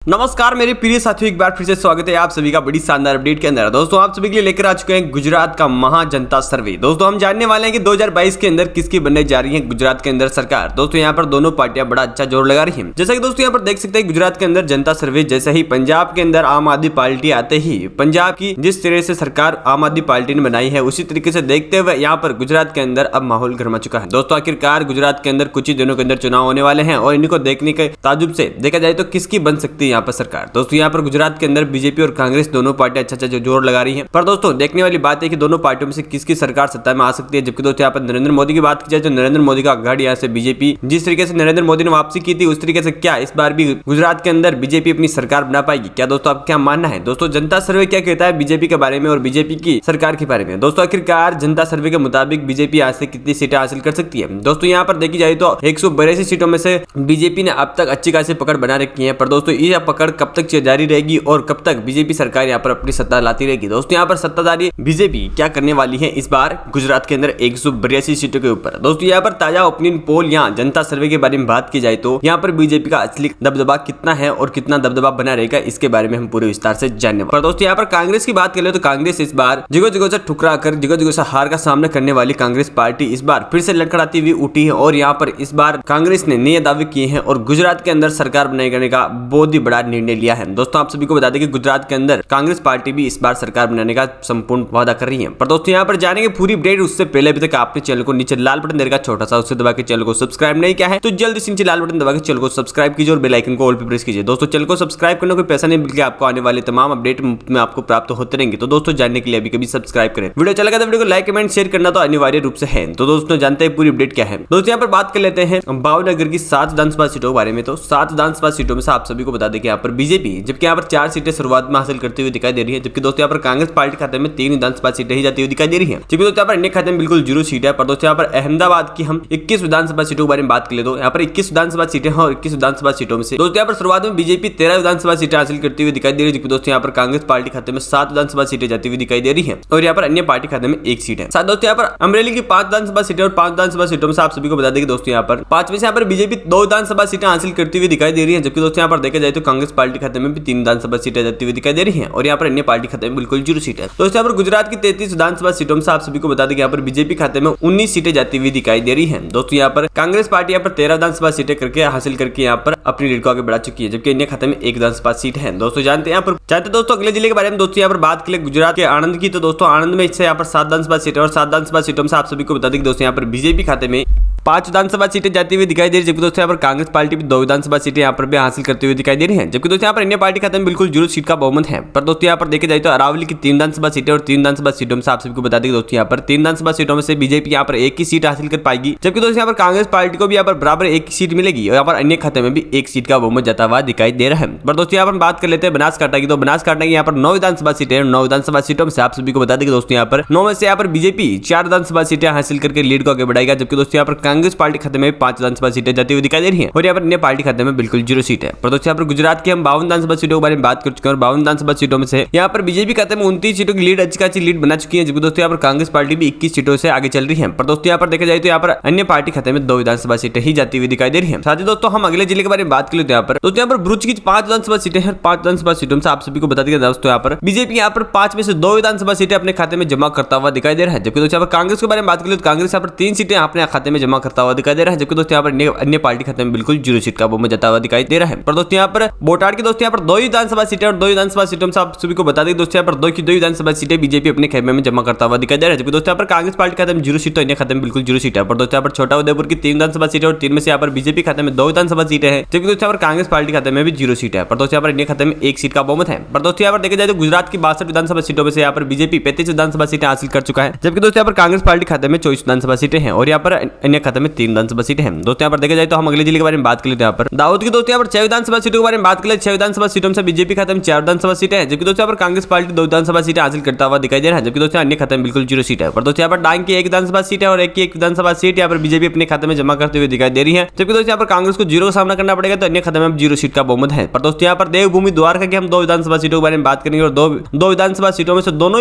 नमस्कार मेरे प्रिय साथियों, एक बार फिर से स्वागत है आप सभी का बड़ी शानदार अपडेट के अंदर। दोस्तों आप सभी के लिए लेकर आ चुके हैं गुजरात का महा जनता सर्वे। दोस्तों हम जानने वाले हैं कि 2022 के अंदर किसकी बनने जा रही है गुजरात के अंदर सरकार। दोस्तों यहाँ पर दोनों पार्टियां बड़ा अच्छा जोर लगा रही हैं। जैसा कि दोस्तों यहाँ पर देख सकते हैं गुजरात के अंदर जनता सर्वे, जैसे ही पंजाब के अंदर आम आदमी पार्टी आते ही पंजाब की जिस तरह से सरकार आम आदमी पार्टी ने बनाई है उसी तरीके से देखते हुए यहाँ पर गुजरात के अंदर अब माहौल गर्मा चुका है। दोस्तों आखिरकार गुजरात के अंदर कुछ ही दिनों के अंदर चुनाव होने वाले हैं और इनको देखने के ताजुब से देखा जाए तो किसकी बन सकती है यहाँ पर सरकार। दोस्तों यहाँ पर गुजरात के अंदर बीजेपी और कांग्रेस दोनों पार्टियां अच्छा जोर लगा रही हैं। पर दोस्तों देखने वाली बात है कि दोनों पार्टियों में से किसकी सरकार सत्ता में आ सकती है। जबकि दोस्तों यहाँ पर नरेंद्र मोदी की बात की जाए तो नरेंद्र मोदी का आघाड़ी यहाँ से बीजेपी, जिस तरीके से नरेंद्र मोदी ने वापसी की थी उस तरीके से क्या इस बार भी गुजरात के अंदर बीजेपी अपनी सरकार बना पाएगी क्या? दोस्तों आप क्या मानना है? दोस्तों जनता सर्वे क्या कहता है बीजेपी के बारे में और बीजेपी की सरकार के बारे में? दोस्तों आखिरकार जनता सर्वे के मुताबिक बीजेपी आज से कितनी सीटें हासिल कर सकती है? दोस्तों यहाँ पर देखी जाए तो 182 सीटों में से बीजेपी ने अब तक अच्छी खासी पकड़ बना रखी है। पर दोस्तों यह पकड़ कब तक जारी रहेगी और कब तक बीजेपी सरकार यहाँ पर अपनी सत्ता लाती रहेगी? दोस्तों यहाँ पर सत्ताधारी बीजेपी क्या करने वाली है इस बार गुजरात के अंदर 182 सीटों के ऊपर? दोस्तों यहाँ पर ताजा ओपिनियन पोल या जनता सर्वे के बारे में बात की जाए तो यहाँ पर बीजेपी का असली दबदबा कितना है और कितना दबदबा बना रहेगा इसके बारे में हम पूरे विस्तार से जानने वाले। पर दोस्तों यहाँ पर कांग्रेस की बात करें तो कांग्रेस इस बार जगह जगह से ठुकरा कर जगह जगह से हार का सामना करने वाली कांग्रेस पार्टी इस बार फिर से लड़खड़ाती हुई उठी है और यहाँ पर इस बार कांग्रेस ने नए दावे किए हैं और गुजरात के अंदर सरकार बनाने का बहुत ही बड़ा निर्णय लिया है। दोस्तों आप सभी को बता दें कि गुजरात के अंदर कांग्रेस पार्टी भी इस बार सरकार बनाने का संपूर्ण वादा कर रही है। पर दोस्तों यहाँ पर जानेंगे पूरी अपडेट, उससे पहले अभी तक आपने चैनल को नीचे लाल बटन देगा छोटा सा, उससे दबा के चैनल को सब्सक्राइब नहीं किया है तो जल्दी से नीचे लाल बटन दबा के चैनल को सब्सक्राइब कीजिए और बेल आइकन को ऑल पे प्रेस कीजिए। दोस्तों चैनल को सब्सक्राइब करने को पैसा नहीं बल्कि आपको आने वाले तमाम अपडेट मुफ्त में आपको प्राप्त होते रहेंगे। तो दोस्तों जानने के लिए अभी कभी सब्सक्राइब करें। वीडियो अच्छा लगा तो वीडियो को लाइक कमेंट शेयर करना तो अनिवार्य रूप से है। तो दोस्तों जानते हैं पूरी अपडेट क्या है। दोस्तों यहाँ पर बात कर लेते हैं भावनगर की 7 विधानसभा सीटों के बारे में। तो 7 विधानसभा सीटों में से आप सभी को बता दें कि यहाँ पर बीजेपी जबकि यहाँ पर 4 सीटें शुरुआत में हासिल करती हुई दिखाई दे रही है। जबकि दोस्तों यहाँ पर कांग्रेस पार्टी खाते में 3 विधानसभा सीटें ही जाती हुई दिखाई दे रही है। जबकि दोस्तों यहाँ पर अन्य खाते में बिल्कुल 0 सीट है। पर दोस्तों यहाँ पर अहमदाबाद की हम 21 विधानसभा सीटों के बारे में बात कर ले तो यहाँ पर 21 विधानसभा सीटें हैं और 21 विधानसभा सीटों में से दोस्तों यहाँ पर शुरुआत में बीजेपी 13 विधानसभा सीटें हासिल करती हुई दिखाई दे रही है। जबकि दोस्तों यहाँ पर कांग्रेस पार्टी खाते में 7 विधानसभा सीटें जाती हुई दिखाई दे रही है और यहाँ पर अन्य पार्टी खाते में 1 सीट है। साथ दोस्तों यहाँ पर अमरेली की 5 विधानसभा सीटें और 5 विधानसभा सीटों में से आप सभी को बता दें कि दोस्तों यहाँ पर 5 में से यहाँ पर बीजेपी 2 विधानसभा सीटें हासिल करती हुई दिखाई दे रही है। जबकि दोस्तों यहाँ पर देखा जाए तो कांग्रेस पार्टी खाते में भी 3 विधानसभा सीटें जाती हुई दिखाई दे रही है और यहाँ पर अन्य पार्टी खाते में बिल्कुल 0 सीट है। दोस्तों यहाँ पर गुजरात की 33 विधानसभा सीटों में से आप सभी को बता दें कि यहाँ पर बीजेपी खाते में 19 सीटें जाती हुई दिखाई दे रही है। दोस्तों यहाँ पर कांग्रेस पार्टी यहाँ पर 13 विधानसभा सीटें करके हासिल करके यहाँ पर अपनी लीड को आगे बढ़ा चुकी है। जबकि अन्य खाते में 1 विधानसभा सीट है। दोस्तों जानते हैं दोस्तों अगले जिले के बारे में। दोस्तों यहाँ पर बात करें गुजरात के आणंद की तो दोस्तों आणंद में इससे यहाँ पर 7 विधानसभा सीटें और 7 विधानसभा सीटों में से आप सभी को बता दें कि दोस्तों यहाँ पर बीजेपी खाते में 5 विधानसभा सीटें जाती हुई दिखाई दे रही है। जबकि दोस्तों यहाँ पर कांग्रेस पार्टी भी 2 विधानसभा सीटें यहाँ पर भी हासिल करते हुए दिखाई दे रही है। जबकि दोस्तों यहाँ पर अन्य पार्टी खाते में बिल्कुल 0 सीट का बहुमत है। पर दोस्तों यहाँ पर देखे जाए तो अरावली की 3 विधानसभा सीटें और 3 विधानसभा सीटों में से आप सभी को बता दें कि दोस्तों यहाँ पर 3 विधानसभा सीटों में से बीजेपी यहाँ पर 1 ही सीट हासिल कर पाएगी। जबकि दोस्तों यहाँ पर कांग्रेस पार्टी को भी यहाँ पर बराबर 1 सीट मिलेगी और यहाँ पर अन्य खाते में भी 1 सीट का बहुमत जाता हुआ दिखाई दे रहा है। पर दोस्तों यहाँ पर बात कर लेते हैं बनासकांठा की। तो बनासकांठा की यहाँ पर 9 विधानसभा सीटें और 9 विधानसभा सीटों में से आप सभी को बता दें कि दोस्तों यहाँ पर 9 में से यहाँ पर बीजेपी 4 विधानसभा सीटें हासिल करके लीड को आगे बढ़ाएगा। जबकि दोस्तों यहाँ पर कांग्रेस पार्टी खाते में 5 विधानसभा सीटें जाती हुई दिखाई दे रही है और यहाँ पर अन्य पार्टी खाते में बिल्कुल 0 सीट है। पर दोस्तों यहाँ पर गुजरात की हम 52 विधानसभा सीटों के बारे में बात कर चुके हैं और 52 विधानसभा सीटों में से यहाँ पर बीजेपी खाते में 29 सीटों की लीड अच्छी खासी लीड बना चुकी है। जबकि दोस्तों यहाँ पर कांग्रेस पार्टी भी 21 सीटों से आगे चल रही है। पर दोस्तों यहाँ पर देखा जाए तो यहाँ पर अन्य पार्टी खाते में 2 विधानसभा सीटें ही जाती हुई दिखाई दे रही है। साथ ही दोस्तों हम अगले जिले के बारे में बात कर लेते हैं। दोस्तों यहाँ पर भरूच की 5 विधानसभा सीटें हैं। 5 विधानसभा सीटों में से आप सभी को बता दें दोस्तों यहाँ पर बीजेपी यहाँ पर 5 में से 2 विधानसभा सीटें अपने खाते में जमा करता हुआ दिखाई दे रहा है। जबकि दोस्तों यहाँ पर कांग्रेस के बारे में बात करें तो कांग्रेस यहाँ पर 3 सीटें अपने खाते में जमा करता हुआ दिखाई दे रहा है। जबकि दोस्तों यहाँ पर अन्य पार्टी खाते में बिल्कुल 0 सीट का बहुमत जाता हुआ दिखाई दे रहा है। पर दोस्तों यहाँ पर बोटाड की दोस्तों यहाँ पर 2 विधानसभा सीटें और 2 विधानसभा सीटों में आप सभी को बता दें दोस्तों यहाँ पर 2 विधानसभा सीटें बीजेपी अपने खेमे में जमा करता हुआ दिखाई दे रहा है। जबकि दोस्तों यहाँ पर कांग्रेस पार्टी खाते में 0 सीट तो अन्य खाते में बिल्कुल 0 सीट है। पर दोस्तों यहाँ पर छोटा उदयपुर की 3 विधानसभा सीटें और 3 में से यहाँ पर बीजेपी खाते में 2 विधानसभा सीटें हैं। जबकि दोस्तों यहाँ पर कांग्रेस पार्टी खाते में भी 0 सीट है। पर दोस्तों यहाँ पर अन्य खाते में 1 सीट का बहुमत है। पर दोस्तों यहाँ पर देखा जाए तो गुजरात की 62 विधानसभा सीटों में से यहाँ पर बीजेपी 35 विधानसभा सीटें हासिल कर चुका है। जबकि दोस्तों यहाँ पर कांग्रेस पार्टी खाते में 24 विधानसभा सीटें हैं और यहाँ पर अन्य खाते में 3 विधानसभा सीटें हैं। दोस्तों यहाँ पर देखा जाए तो हम अगले जिले के बारे में बात कर लेते हैं। यहाँ पर दाऊद की दोस्तों यहाँ पर 6 विधानसभा सीटों के बारे में बात कर ले। 6 विधानसभा सीटों से बीजेपी खाते में 4 विधानसभा सीटें हैं। जबकि दोस्तों यहाँ पर कांग्रेस पार्टी 2 विधानसभा सीटें हासिल करता हुआ दिखाई दे रहा है। जबकि दोस्तों अन्य खाते में बिल्कुल 0 सीट है। पर दोस्तों यहाँ पर डांग की 1 विधानसभा सीट है और 1 विधानसभा सीट यहाँ पर बीजेपी अपने खाते में जमा करते हुए दिखाई दे रही है। जबकि दोस्तों यहाँ पर कांग्रेस को 0 का सामना करना पड़ेगा तो अन्य खाते में 0 सीट का बहुमत है। पर दोस्तों यहाँ पर देवभूमि द्वारका की हम 2 विधानसभा विधानसभा सीटों के बारे में बात करेंगे और दो विधानसभा सीटों में से दोनों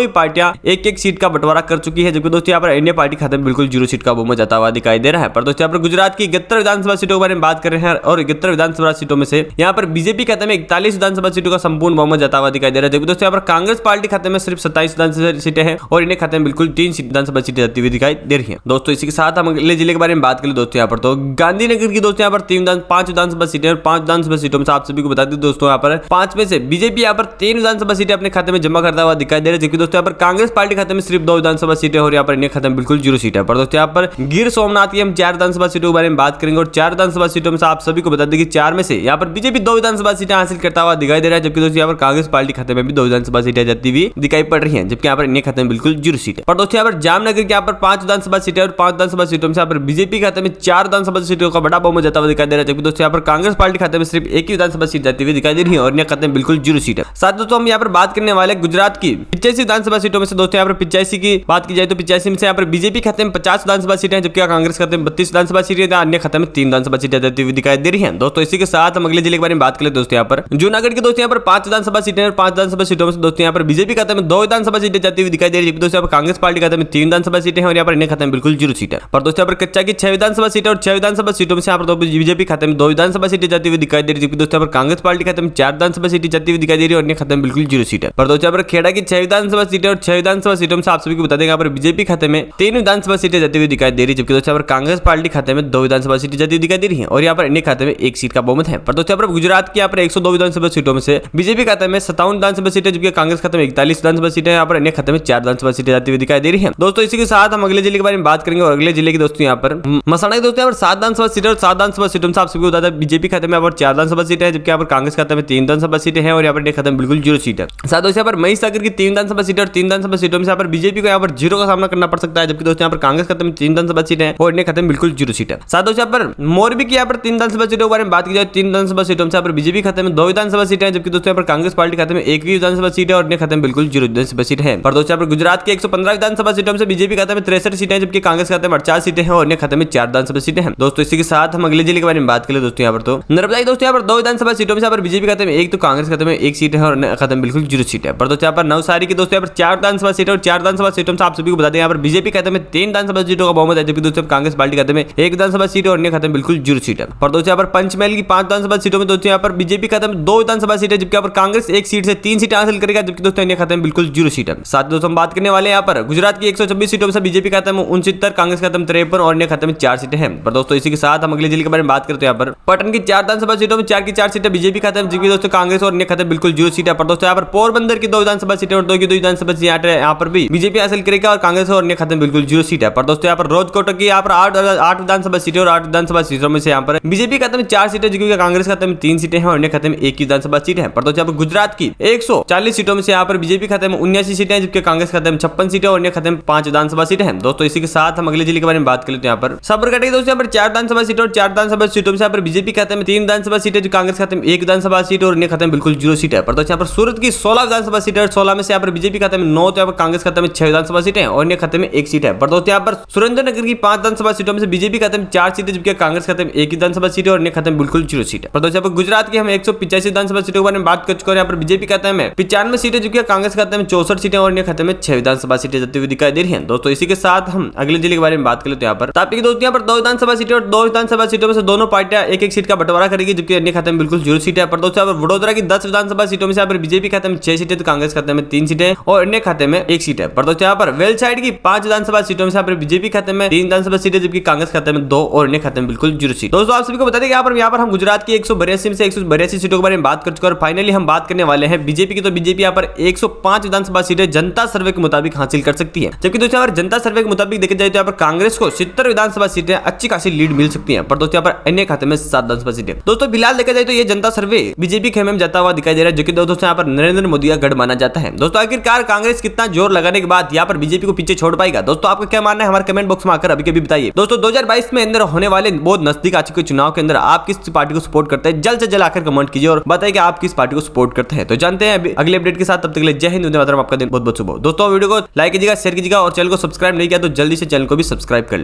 ही पार्टियां एक एक सीट का बंटवारा कर चुकी है, जबकि दोस्तों यहाँ पर इंडिया पार्टी खाते में बिल्कुल 0 सीट का बहुमत जाता हुआ दिखाई दे रहा है। पर दोस्तों यहाँ पर गुजरात की 71 विधानसभा सीटों के बारे में बात कर रहे हैं और 71 विधानसभा सीटों में से यहाँ पर बीजेपी खाते में 41 विधानसभा सीटों का संपूर्ण बहुमत जाता हुआ दिखाई दे रहा है, जबकि दोस्तों यहाँ पर कांग्रेस पार्टी खाते में सिर्फ 27 विधानसभा सीटें हैं और इन्हें खाते में बिल्कुल 3 विधानसभा सीटें जाती हुई दिखाई दे रही है। दोस्तों इसी के साथ हम अगले जिले के बारे में बात करें दोस्तों यहाँ पर तो गांधीनगर की दोस्तों यहाँ पर 5 विधानसभा सीटें और 5 विधानसभा सीटों में से आप सभी को बता दें दोस्तों यहाँ पर 5 में से बीजेपी यहाँ पर 3 विधानसभा सीटें अपने खाते में जमा करता हुआ दिखाई दे रहा है, जबकि दोस्तों यहाँ पर कांग्रेस पार्टी खाते में सिर्फ 2 विधानसभा सीटें और यहाँ पर इन्हें खाते में बिल्कुल 0 सीट है। पर दोस्तों यहाँ पर गिर सोमनाथ की हम 4 विधानसभा सीटों के बारे में बात करेंगे और 4 विधानसभा सीटों में से आप सभी को बता दें कि 4 में से यहाँ पर बीजेपी 2 विधानसभा सीटें हासिल करता हुआ दिखाई दे रहा है, जबकि दोस्तों यहाँ पर कांग्रेस पार्टी खाते में भी 2 विधानसभा सीटें जाती हुई दिखाई पड़ रही है, जबकि यहाँ पर इन्हें खाते में बिल्कुल 0 सीट है। पर दोस्तों यहाँ पर जामनगर के यहाँ पर 5 विधानसभा सीटें और 5 विधानसभा सीटों में से यहाँ पर बीजेपी खाते में 4 विधानसभा सीटों का बड़ा बहुमत जाता हुआ दिखाई दे रहा है, जबकि दोस्तों यहाँ पर कांग्रेस पार्टी खाते में सिर्फ एक ही विधानसभा सीट जाती हुई दिखाई दे रही है और इन्हें खाते में बिल्कुल 0 सीट है। साथ दोस्तों हम यहाँ पर बात करने वाले गुजरात की 85 विधानसभा सीटों में से दोस्तों यहाँ पर 85 की बात की जाए तो 85 में से यहाँ पर बीजेपी खाते में 50 विधानसभा सीटें हैं, जबकि कांग्रेस खाते में 32 विधानसभा सीटें, अन्य खाते में 3 विधानसभा सीटें जाती हुई दिखाई दे रही है। दोस्तों इसी के साथ हम अगले जिले के बारे में बात करें दोस्तों यहाँ पर जूनागढ़ के दोस्तों यहाँ पर 5 विधानसभा सीटें और 5 विधानसभा सीटों में से दोस्तों यहाँ पर बीजेपी खाते में 2 विधानसभा सीटें जाती हुई दिखाई दे रही है, दोस्तों यहाँ पर कांग्रेस पार्टी खाते में 3 विधानसभा सीटें हैं और यहाँ पर इन्हें खाते में बिल्कुल 0 सीट है। पर दोस्तों यहाँ पर कच्चा की 6 विधानसभा सीटें और 6 विधानसभा सीटों में से यहाँ पर बीजेपी खाते में 2 विधानसभा सीटें जाती हुई दिखाई दे रही है, जबकि दोस्तों यहाँ पर कांग्रेस पार्टी खाते में 4 विधानसभा सीटें जाती हुई दिखाई दे रही है और इन्हें खाते में बिल्कुल 0 सीट है। पर दोस्तों यहाँ पर खेड़ा की 6 विधानसभा सीटें और 6 विधानसभा सीटों में से आप सभी को बता दें यहाँ पर बीजेपी खाते में 3 विधानसभा सीटें जाती हुई दिखाई दे रही है, जबकि दोस्तों यहाँ पर कांग्रेस पार्टी खाते में 2 विधानसभा सीटें जाती हुई दिखाई दे रही है और यहाँ पर इन्हें खाते में 1 सीट का बहुमत है। पर दोस्तों यहाँ पर गुजरात की यहाँ पर 102 विधानसभा सीटों में से बीजेपी खाते में 57 विधानसभा सीटें, जबकि कांग्रेस खाते में 41 विधानसभा सीटें, यहाँ पर इन्हें खाते में 4 विधानसभा सीटें जाती हुई दिखाई दे रही है। दोस्तों इसी के साथ हम अगले जिले के बारे में बात करेंगे और अगले जिले की दोस्तों यहाँ पर मसाना की दोस्तों यहाँ पर 7 विधानसभा सीटें और 7 विधानसभा सीटों से आप सभी को बता दें बीजेपी खाते में यहाँ पर 4 विधानसभा सीटें हैं, जबकि यहाँ पर कांग्रेस खाते में 3 विधानसभा सीटें हैं और यहाँ पर इन्हें खाते में बिल्कुल 0 सीट है। साथ दोस्तों यहाँ पर महिसागर की 3 विधानसभा सीटें और 3 विधानसभा सीटों में से यहाँ पर बीजेपी को यहाँ पर 0 का सामना करना पड़ सकता है, जबकि दोस्तों यहाँ पर कांग्रेस खाते में 3 विधानसभा सीटें हैं और इन्हें खाते में बिल्कुल 0 सीट है। साथ दोस्तों यहाँ पर मोरबी की यहाँ पर 3 विधानसभा सीटों के बारे में बात की जाए 3 विधानसभा सीटों में से यहाँ पर बीजेपी खाते में 2 विधानसभा सीटें हैं, जबकि दोस्तों यहाँ पर कांग्रेस पार्टी खाते में 1 ही विधानसभा सीट है और इन्हें खाते में बिल्कुल 0 विधानसभा सीट है। पर दोस्तों यहाँ पर गुजरात की 115 विधानसभा सीटों में से बीजेपी खाते में 63 सीटें हैं, जबकि कांग्रेस खाते में 48 सीटें हैं और इन्हें खाते में 4 विधानसभा सीटें हैं। दोस्तों इसी के साथ हम अगले जिले के बारे में बात करें दोस्तों यहाँ पर तो नर्मदा की दोस्तों यहाँ पर 2 विधानसभा सीटों में से यहाँ पर बीजेपी खाते में 1 तो कांग्रेस खाते में 1 सीट है और खाते में बिल्कुल 0 सीट है। पर दोस्तों यहाँ पर नवसारी की दोस्तों यहाँ पर 4 विधानसभा सीटें और 4 विधानसभा सीटों में आप सभी को बता दें यहाँ पर बीजेपी खाते में 3 विधानसभा सीटों का बहुमत है, जबकि दोस्तों कांग्रेस पार्टी खाते में 1 विधानसभा सीट और अन्य खाते में बिल्कुल 0 सीट है। पर दोस्तों यहाँ पर पंचमहल की 5 विधानसभा सीटों में दोस्तों यहाँ पर बीजेपी खाते में 2 विधानसभा सीटें, जबकि यहाँ पर कांग्रेस 1 सीट से 3 सीटें हासिल करेगा, जबकि दोस्तों अन्य खाते में बिल्कुल 0 सीट है। साथ दोस्तों हम बात करने वाले यहाँ पर गुजरात की 126 सीटों में से बीजेपी खाते में 69, कांग्रेस खाते में 53 और अन्य खाते में 4 सीटें हैं। पर दोस्तों इसी के साथ हम अगले जिले के बारे में बात करते हैं यहाँ पर पटन की 4 विधानसभा सीटों में 4 की 4 सीटें बीजेपी खाते में, जबकि दोस्तों कांग्रेस और अन्य खाते में बिल्कुल 0 सीट है। पर दोस्तों यहाँ पर पोरबंदर की 2 विधानसभा सीटें और 2 की 2 विधानसभा सीटें यहाँ पर भी बीजेपी हासिल करेगा और कांग्रेस और अन्य खाते में बिल्कुल 0 सीट है। पर दोस्तों यहाँ पर रोजकोट की यहाँ पर 8 विधानसभा सीटें और 8 विधानसभा सीटों में से यहाँ पर बीजेपी खाते में 4 सीटें, जबकि कांग्रेस खाते में 3 सीटें हैं और अन्य खाते में 1 विधानसभा सीट है। पर दोस्तों यहाँ पर गुजरात की 140 सीटों में से यहाँ पर बीजेपी खाते में 79 सीटें हैं, जबकि कांग्रेस खाते में 56 सीटें और अन्य खाते में 5 विधानसभा सीटें हैं। दोस्तों इसी के साथ हम अगले जिले के बारे में बात करें तो यहाँ पर साबरकांठा की दोस्तों यहाँ पर 4 विधानसभा सीटें और 4 विधानसभा सीटों में से यहाँ पर बीजेपी खाते में 3 विधानसभा सीटें, जो कांग्रेस खाते में 1 विधानसभा सीट और अन्य खाते में बिल्कुल 0 सीट है। पर दोस्तों यहाँ पर सूरत की 16 विधानसभा सीटें और 16 में से यहाँ पर बीजेपी खाते में 9, तो यहाँ पर कांग्रेस खाते में 6 विधानसभा सीटें और अन्य खाते में 1 सीट है। पर दोस्तों यहाँ पर सुरेंद्रनगर की 5 विधानसभा सीटों में से बीजेपी खाते में 4 सीटें, जबकि कांग्रेस खाते में 1 विधानसभा सीट और अन्य खाते में बिल्कुल 0 सीट है। पर दोस्तों यहाँ पर गुजरात की हम 185 विधानसभा सीटों के बारे में बात कर चुके हैं। यहाँ पर बीजेपी खाते में 95 सीटें, जबकि कांग्रेस खाते में 64 सीटें और अन्य खाते में 6 विधानसभा सीटें जाती हुई दिखाई दे रही हैं। दोस्तों इसी के साथ हम अगले जिले के बारे में बात करें तो यहाँ पर तापी की दोस्तों यहाँ पर 2 विधानसभा सीटें और 2 विधानसभा सीटों में से दोनों पार्टियां एक एक सीट का बंटवारा करेगी, जबकि अन्य खाते में बिल्कुल 0 सीट है। पर दोस्तों यहाँ पर वडोदरा की 10 विधानसभा सीटों में से यहाँ पर बीजेपी खाते में 6 सीटें, तो कांग्रेस खाते में 3 सीटें और अन्य खाते में 1 सीट है। पर दोस्तों यहाँ पर वेलसाइड की 5 विधानसभा सीटों में से यहाँ पर बीजेपी खाते में 3 विधानसभा सीटें, जबकि कांग्रेस खाते में 2 और अन्य खाते में बिल्कुल 0 सीट। दोस्तों आप सभी को बता दें यहाँ पर हम गुजरात की 182 में से 182 सीटों के बारे में बात कर चुके हैं और फाइनली हम बात करने वाले हैं बीजेपी की। तो बीजेपी यहाँ पर 105 विधानसभा सीटें जनता सर्वे के मुताबिक हासिल कर सकती है, जबकि दोस्तों यहाँ पर जनता सर्वे के मुताबिक देखा जाए तो यहाँ पर कांग्रेस को 70 विधानसभा सीटें अच्छी खासी लीड मिल सकती है। पर दोस्तों यहाँ पर अन्य खाते में 7 विधानसभा सीटें। दोस्तों फिलहाल देखा जाए तो ये जनता सर्वे बीजेपी खेमे में जाता हुआ दिखाई दे रहा है, जो कि दोस्तों यहाँ पर नरेंद्र मोदी का गढ़ माना जाता है। दोस्तों आखिरकार कांग्रेस कितना जोर लगाने के बाद यहाँ पर बीजेपी को पीछे छोड़ पाएगा? दोस्तों आपका क्या मानना है हमारे कमेंट बॉक्स में आकर अभी कभी बताइए। दोस्तों 2022 में अंदर होने वाले बहुत नजदीक आ चुके चुनाव के अंदर आप किस पार्टी को सपोर्ट करते हैं? जल्द से जल्द आकर कमेंट कीजिए और बताइए कि आप किस पार्टी को सपोर्ट करते हैं। तो जानते हैं अगले अपडेट के साथ, तब तक के लिए जय हिंद, आपका दिन बहुत बहुत शुभ हो। दोस्तों वीडियो को लाइक कीजिएगा, शेयर कीजिएगा और चैनल को सब्सक्राइब नहीं किया तो जल्दी से चैनल को भी सब्सक्राइब कर